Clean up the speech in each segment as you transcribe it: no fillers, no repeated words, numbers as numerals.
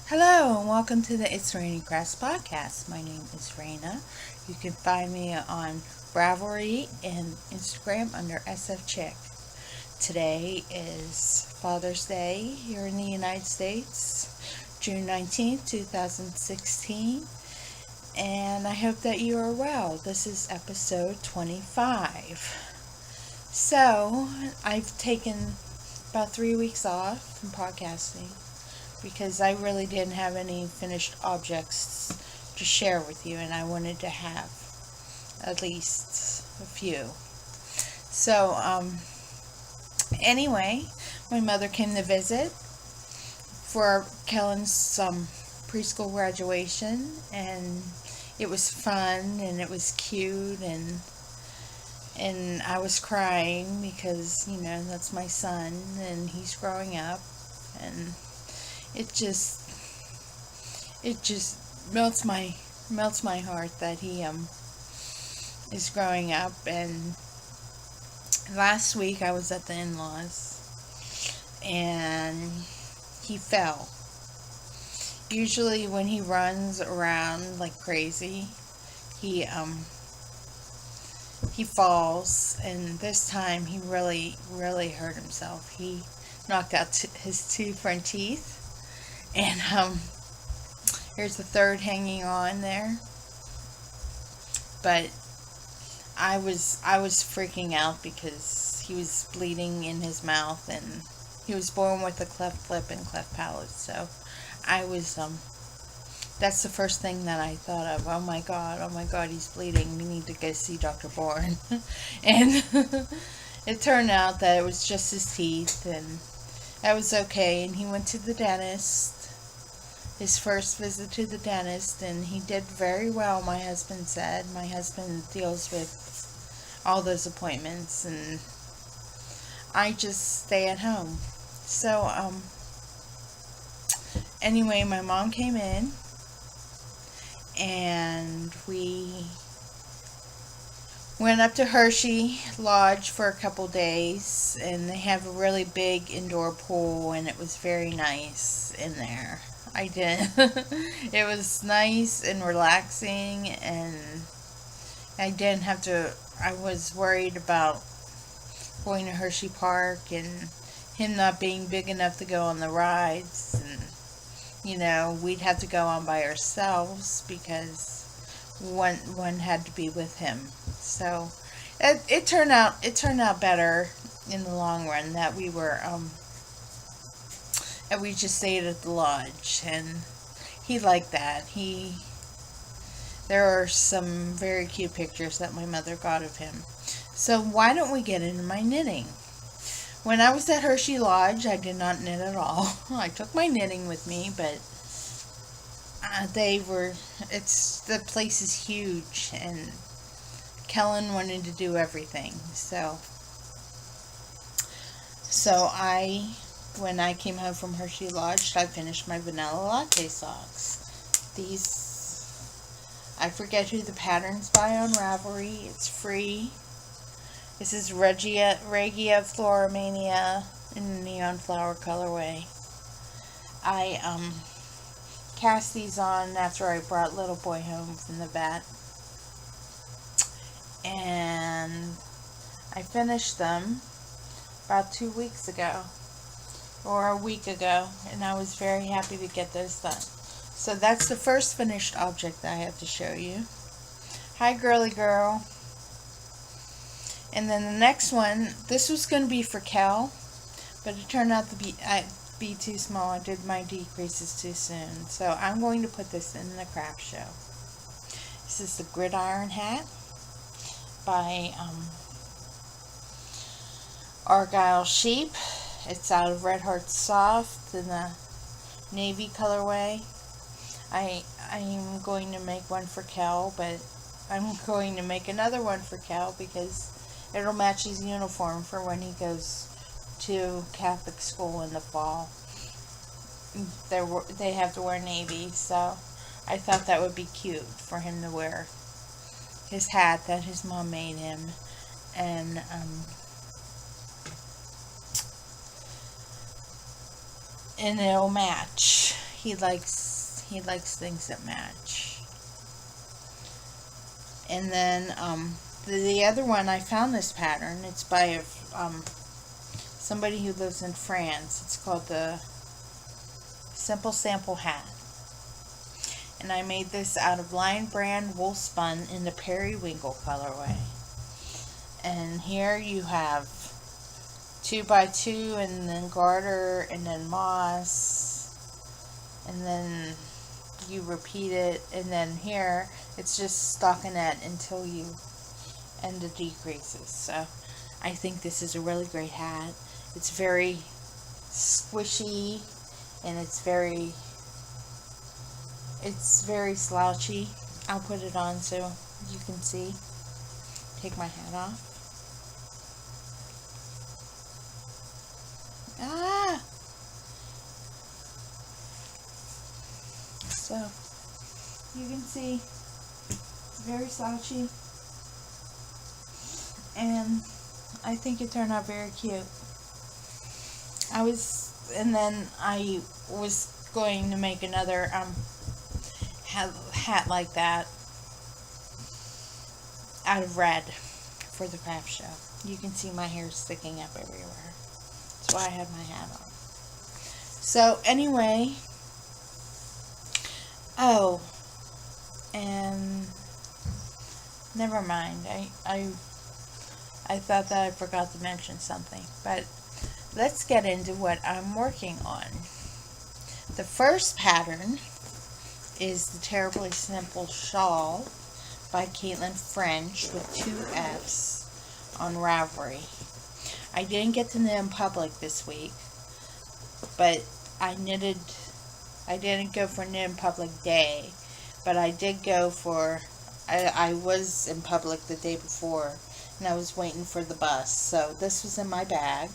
Hello and welcome to the It's Rainy Crafts podcast. My name is Raina. You can find me on Ravelry and Instagram under SF Chick. Today is Father's Day here in the United States, June 19th, 2016. And I hope that you are well. This is episode 25. So, I've taken about 3 weeks off from podcasting because I really didn't have any finished objects to share with you, and I wanted to have at least a few. So, anyway, my mother came to visit for Kellen's preschool graduation, and it was fun and it was cute, and I was crying because that's my son and he's growing up, and it just melts my heart that he is growing up. And last week I was at the in-laws and he fell. Usually when he runs around like crazy, he falls, and this time he really hurt himself. He knocked out his two front teeth, and here's the third hanging on there. But I was freaking out because he was bleeding in his mouth, and he was born with a cleft lip and cleft palate. So I was that's the first thing that I thought of. Oh my god, he's bleeding. We need to go see Dr. Bourne. And it turned out that it was just his teeth, and that was okay. And he went to the dentist, his first visit to the dentist, and he did very well, my husband said. My husband deals with all those appointments, and I just stay at home. So, anyway, my mom came in, and we went up to Hershey Lodge for a couple days, and they have a really big indoor pool, and it was very nice in there. I did. It was nice and relaxing, and I didn't have to. I was worried about going to Hershey Park and him not being big enough to go on the rides, and we'd have to go on by ourselves because one had to be with him. So it turned out better in the long run that we just stayed at the lodge, and he liked that. There are some very cute pictures that my mother got of him. So why don't we get into my knitting? When I was at Hershey Lodge, I did not knit at all. I took my knitting with me, but the place is huge, and Kellen wanted to do everything. So when I came home from Hershey Lodge, I finished my vanilla latte socks. I forget who the pattern's by on Ravelry. It's free. This is Regia Floramania in neon flower colorway. I cast these on after I brought little boy home from the vet, and I finished them about 2 weeks ago or a week ago, and I was very happy to get those done. So that's the first finished object that I have to show you. Hi, girly girl. And then the next one, this was going to be for Kel, but it turned out to be too small. I did my decreases too soon. So I'm going to put this in the craft show. This is the Gridiron Hat by Argyle Sheep. It's out of Red Heart Soft in the navy colorway. I'm going to make one for Kel, but I'm going to make another one for Kel because it'll match his uniform for when he goes to Catholic school in the fall. They have to wear navy, so I thought that would be cute for him to wear his hat that his mom made him, and it'll match. he likes things that match. And then the other one, I found this pattern. It's by somebody who lives in France. It's called the Simple Sample Hat. And I made this out of Lion Brand wool spun in the periwinkle colorway. And here you have 2x2 and then garter and then moss, and then you repeat it, and then here it's just stockinette until you end the decreases. So I think this is a really great hat. It's very squishy and it's very slouchy. I'll put it on so you can see. Take my hat off. So you can see it's very slouchy, and I think it turned out very cute. And then I was going to make another hat like that out of red for the craft show. You can see my hair sticking up everywhere. That's why I had my hat on. So anyway, oh, and never mind. I thought that I forgot to mention something, but let's get into what I'm working on. The first pattern is the Terribly Simple Shawl by Caitlin French with 2 F's on Ravelry. I didn't get to knit in public this week, but I didn't go for knit in public day, but I did go for, I was in public the day before, and I was waiting for the bus. So this was in my bag.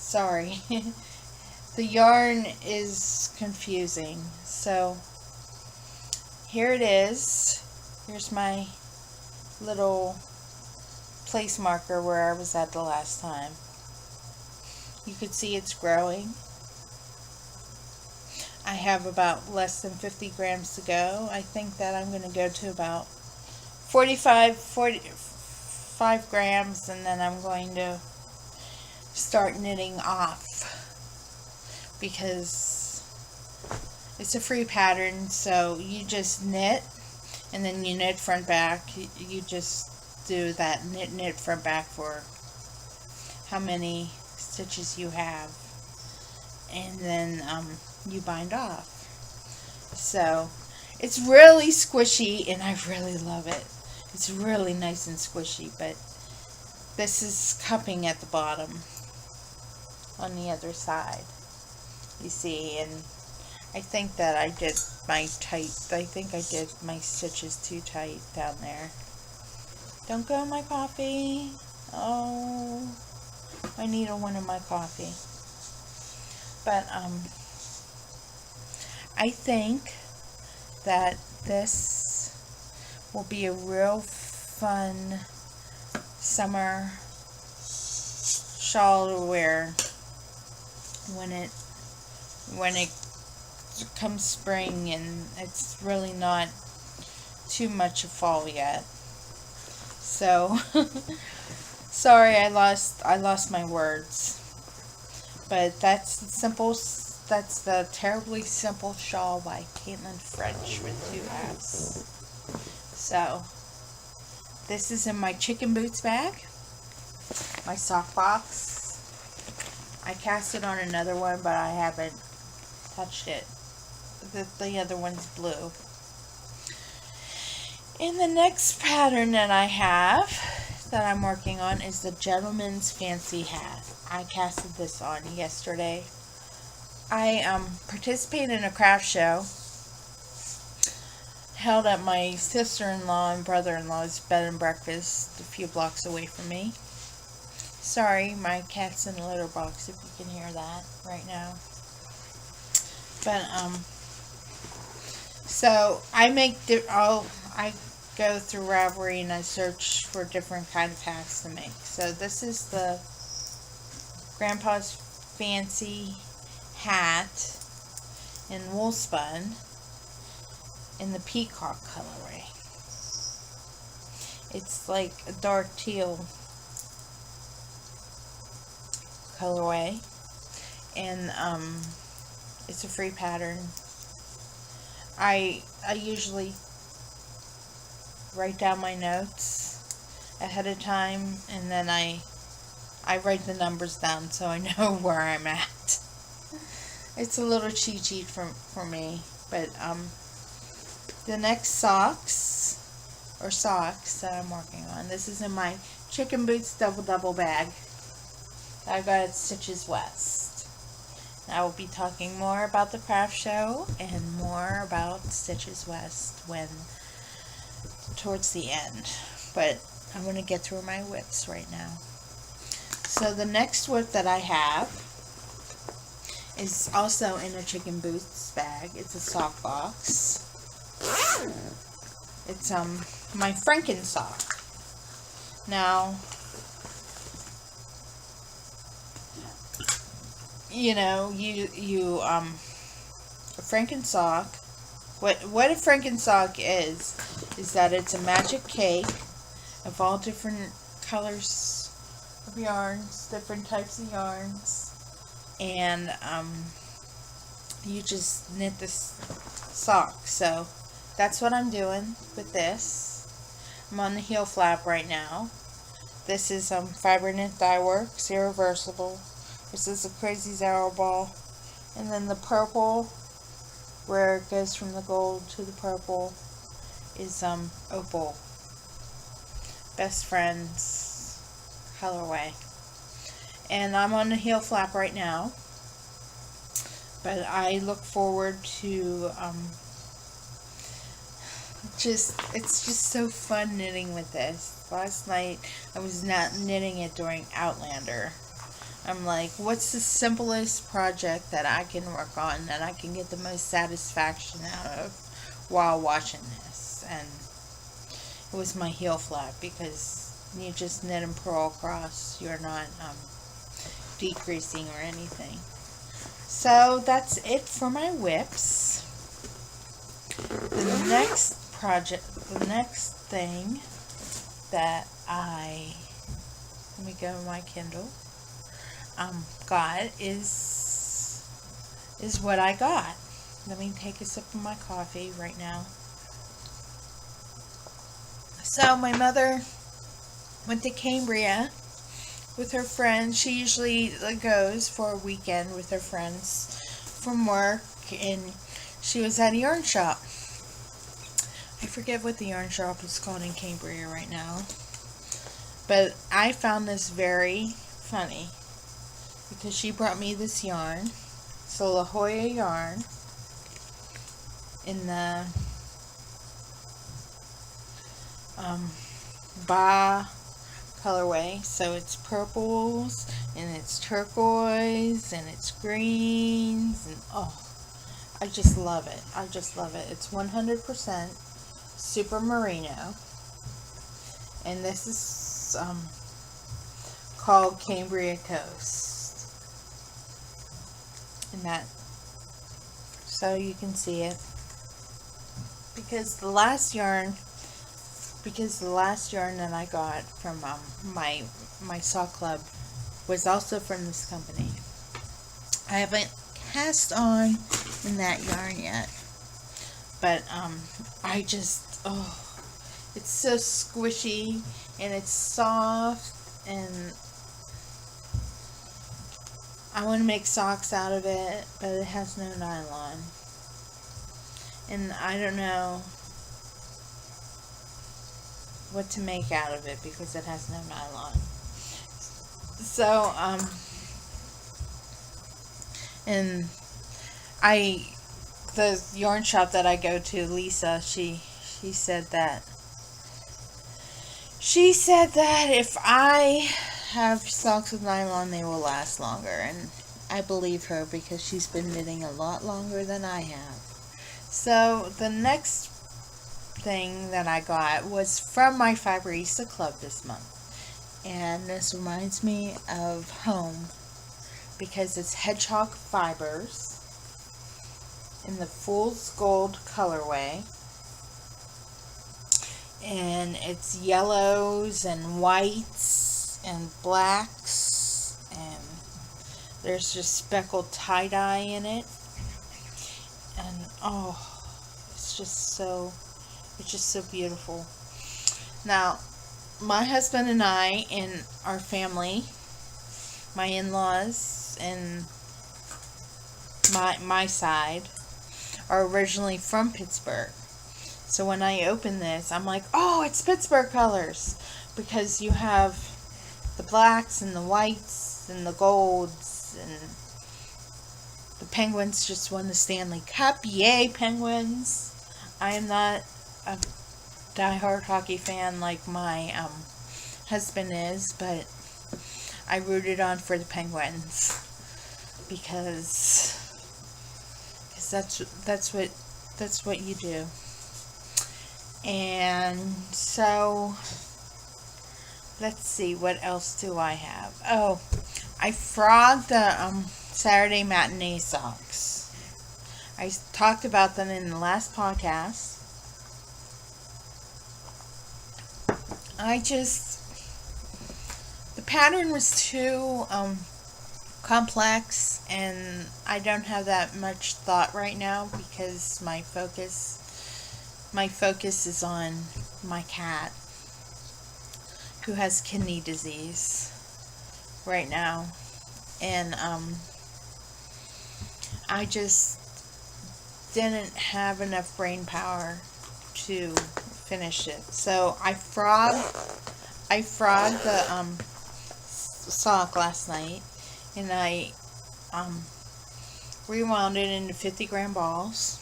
Sorry. The yarn is confusing. So here it is. Here's my little place marker where I was at the last time. You could see it's growing. I have about less than 50 grams to go. I think that I'm going to go to about 45 grams, and then I'm going to start knitting off, because it's a free pattern. So you just knit, and then you knit front back. You just do that knit front back for how many stitches you have, and then you bind off. So it's really squishy, and I really love it. It's really nice and squishy, but this is cupping at the bottom on the other side, you see. And I think that I did my stitches too tight down there. Don't go in my coffee. Oh, I need one of my coffee. But I think that this will be a real fun summer shawl to wear when it comes spring and it's really not too much of fall yet. So sorry, I lost my words. But that's the Terribly Simple Shawl by Caitlin French with 2 F's. So this is in my chicken boots bag, my sock box. I cast it on another one, but I haven't touched it. The other one's blue. And the next pattern that I have that I'm working on is the Gentleman's Fancy Hat. I casted this on yesterday. I participated in a craft show held at my sister-in-law and brother-in-law's bed and breakfast a few blocks away from me. Sorry, my cat's in the litter box if you can hear that right now. But so I I go through Ravelry and I search for different kind of hats to make. So this is the Grandpa's Fancy hat in wool spun in the peacock colorway. It's like a dark teal colorway, and it's a free pattern. I usually write down my notes ahead of time, and then I write the numbers down so I know where I'm at. It's a little cheat sheet for me, but the next socks that I'm working on. This is in my Chicken Boots double bag that I got at Stitches West. I will be talking more about the craft show and more about Stitches West towards the end. But I'm going to get through my whips right now. So the next whip that I have is also in a Chicken Boots bag. It's a sock box. It's my Franken sock. Now, you know, a Franken sock. What a Franken sock is that it's a magic cake of all different colors of yarns, different types of yarns, and you just knit this sock. So that's what I'm doing with this. I'm on the heel flap right now. This is Fiber Knit Dye Works Irreversible. This is a Crazy Zarrow ball, and then the purple, where it goes from the gold to the purple, is Opal Best Friends colorway. And I'm on the heel flap right now, but I look forward to it's just so fun knitting with this. Last night I was not knitting it during Outlander. I'm like, what's the simplest project that I can work on that I can get the most satisfaction out of while watching this? And it was my heel flap, because you just knit and purl across. You're not decreasing or anything. So that's it for my whips. The next thing that let me go to my Kindle, got is what I got. Let me take a sip of my coffee right now. So my mother went to Cambria with her friends. She usually goes for a weekend with her friends from work, and she was at a yarn shop. I forget what the yarn shop is called in Cambria right now, but I found this very funny because she brought me this yarn. It's a La Jolla yarn in the Ba colorway. So it's purples, and it's turquoise, and it's greens, and I just love it. I just love it. It's 100% super merino, and this is called Cambria Coast, and that, so you can see it, because the last yarn that I got from my sock club was also from this company. I haven't cast on in that yarn yet, but I just, it's so squishy, and it's soft, and I want to make socks out of it, but it has no nylon, and I don't know what to make out of it because it has no nylon. So and the yarn shop that I go to, Lisa, she said that if I have socks with nylon, they will last longer, and I believe her because she's been knitting a lot longer than I have. So the next thing that I got was from my Fiberista Club this month. And this reminds me of home because it's hedgehog fibers in the fool's gold colorway. And it's yellows and whites and blacks, and there's just speckled tie-dye in it. And it's just so beautiful. Now, my husband and I and our family, my in-laws and my side, are originally from Pittsburgh. So when I open this, I'm like, oh, it's Pittsburgh colors. Because you have the blacks and the whites and the golds, and the Penguins just won the Stanley Cup. Yay, Penguins. I am not a diehard hockey fan like my husband is, but I rooted on for the Penguins because that's what you do. And so let's see, what else do I have? Oh, I frogged the Saturday matinee socks. I talked about them in the last podcast. The pattern was too complex, and I don't have that much thought right now because my focus is on my cat, who has kidney disease right now, and I just didn't have enough brain power to finish it. So I frogged the sock last night, and I rewound it into 50-gram balls.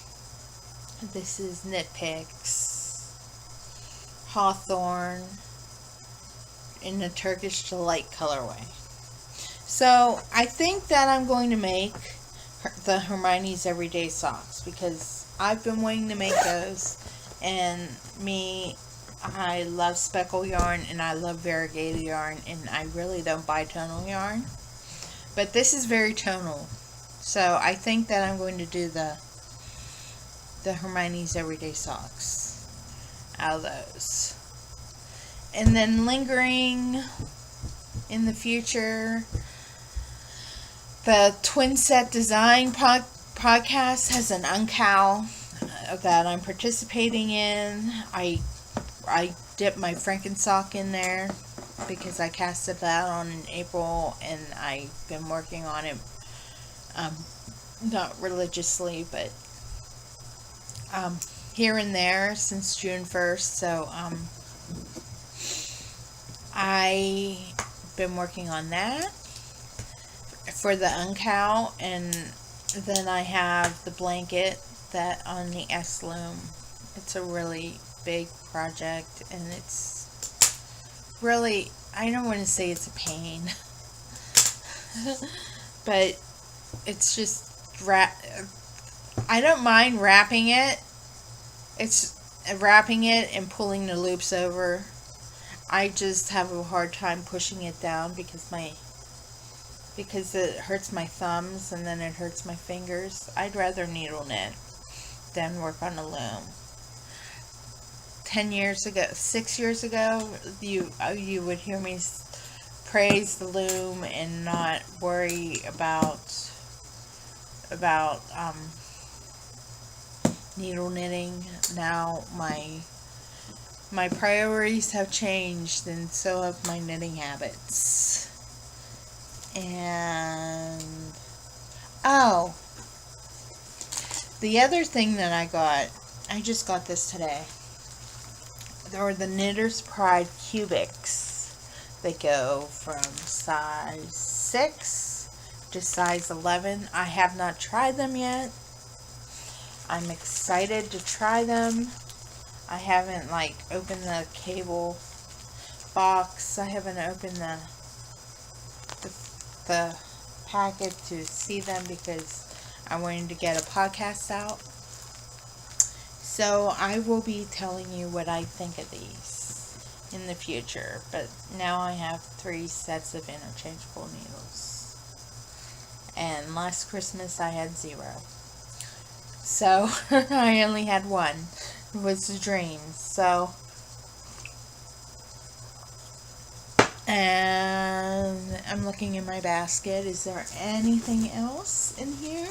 This is Knit Picks Hawthorne in the Turkish Delight colorway. So I think that I'm going to make the Hermione's Everyday Socks because I've been wanting to make those, and I love speckle yarn and I love variegated yarn, and I really don't buy tonal yarn, but this is very tonal, so I think that I'm going to do the Hermione's Everyday Socks out of those. And then lingering in the future, the Twin Set Design podcast has an uncow that I'm participating in. I dipped my Frankensock in there because I casted that on in April, and I've been working on it, not religiously, but here and there since June 1st. So I've been working on that for the uncow, and then I have the blanket that on the S-Loom. It's a really big project, and it's really, I don't want to say it's a pain, but it's just I don't mind wrapping it. It's wrapping it and pulling the loops over. I just have a hard time pushing it down because it hurts my thumbs and then it hurts my fingers. I'd rather needle knit than work on a loom. 6 years ago, you would hear me praise the loom and not worry about needle knitting. Now my priorities have changed, and so have my knitting habits. And the other thing that I just got this today. There were the Knitter's Pride Cubics. They go from size 6 to size 11. I have not tried them yet. I'm excited to try them. I haven't opened the cable box. I haven't opened the packet to see them because I wanted to get a podcast out. So I will be telling you what I think of these in the future. But now I have 3 sets of interchangeable needles. And last Christmas I had 0. So I only had 1. It was a dream. So, and I'm looking in my basket. Is there anything else in here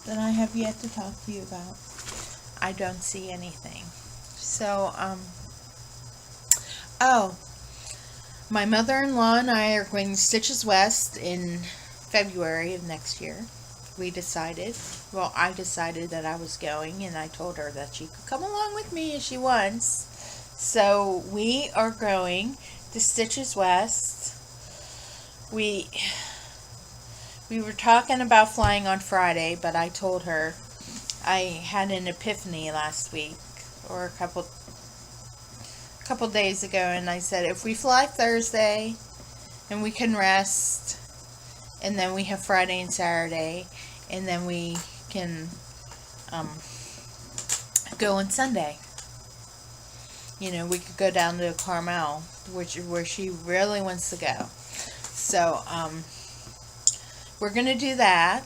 that I have yet to talk to you about? I don't see anything. So, oh, my mother-in-law and I are going to Stitches West in February of next year. I decided that I was going, and I told her that she could come along with me if she wants. So we are going to Stitches West. We were talking about flying on Friday, but I told her I had an epiphany last week, or a couple days ago, and I said if we fly Thursday and we can rest, and then we have Friday and Saturday, and then we can go on Sunday. We could go down to Carmel, where she really wants to go. So we're gonna do that,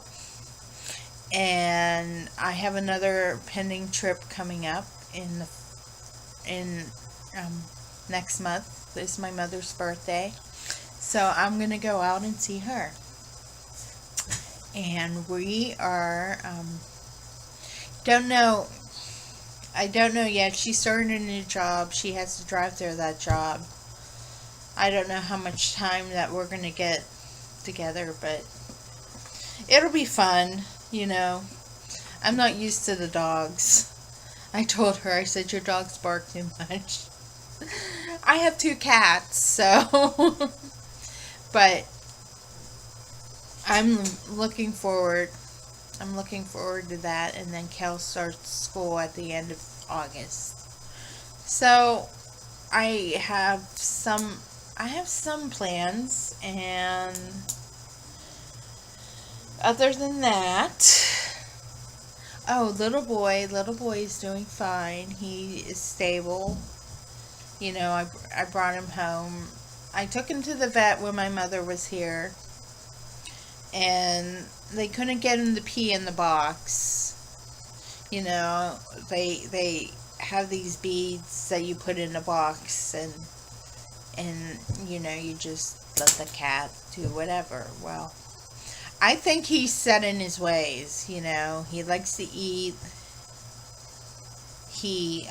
and I have another pending trip coming up in next month. It's my mother's birthday, so I'm gonna go out and see her. And we are I don't know yet. She started a new job. She has to drive through that job. I don't know how much time that we're going to get together, but it'll be fun, I'm not used to the dogs. I told her, I said, your dogs bark too much. I have 2 cats, so. But I'm looking forward to that, and then Kel starts school at the end of August. So I have some plans, and other than that, little boy is doing fine. He is stable. I brought him home. I took him to the vet when my mother was here, and they couldn't get him to pee in the box. They have these beads that you put in the box, and you just let the cat do whatever. Well, I think he's set in his ways. He likes to eat. He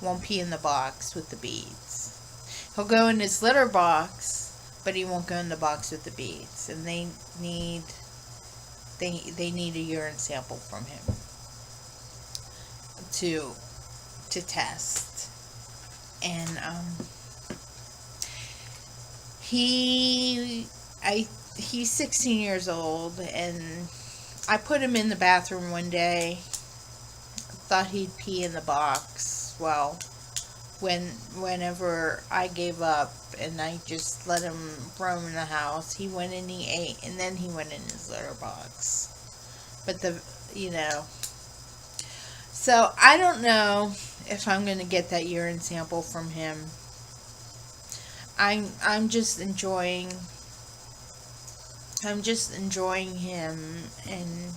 won't pee in the box with the beads. He'll go in his litter box, but he won't go in the box with the beads. And they need a urine sample from him to test. And he's 16 years old, and I put him in the bathroom one day. Thought he'd pee in the box. Well, whenever I gave up and I just let him roam in the house, he went and he ate, and then he went in his litter box. But so I don't know if I'm going to get that urine sample from him. I'm just enjoying him and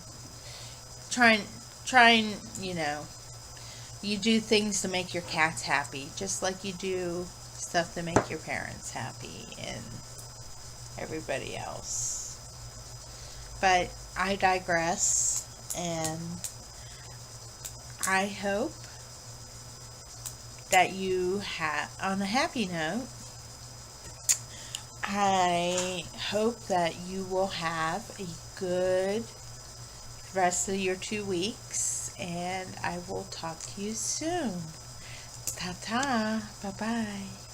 trying, you do things to make your cats happy, just like you do stuff to make your parents happy and everybody else. But I digress, and I hope that you on a happy note, I hope that you will have a good rest of your 2 weeks, and I will talk to you soon. Ta-ta. Bye-bye.